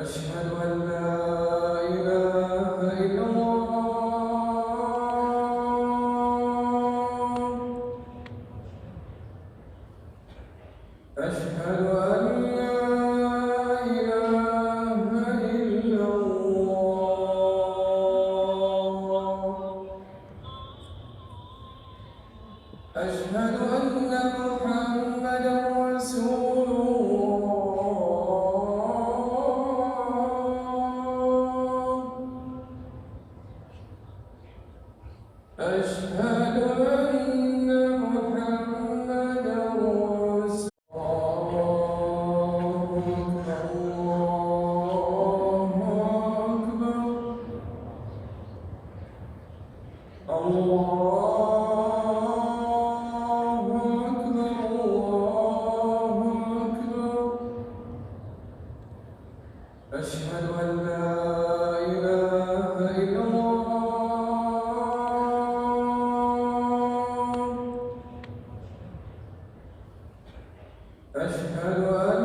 أشهد أن لا إله إلا الله. أشهد أن لا إله إلا الله. أشهد أن محمدا رسول الله. أشهد أن محمدا رسول أشهد أن لا إله إلا الله. أشهد أن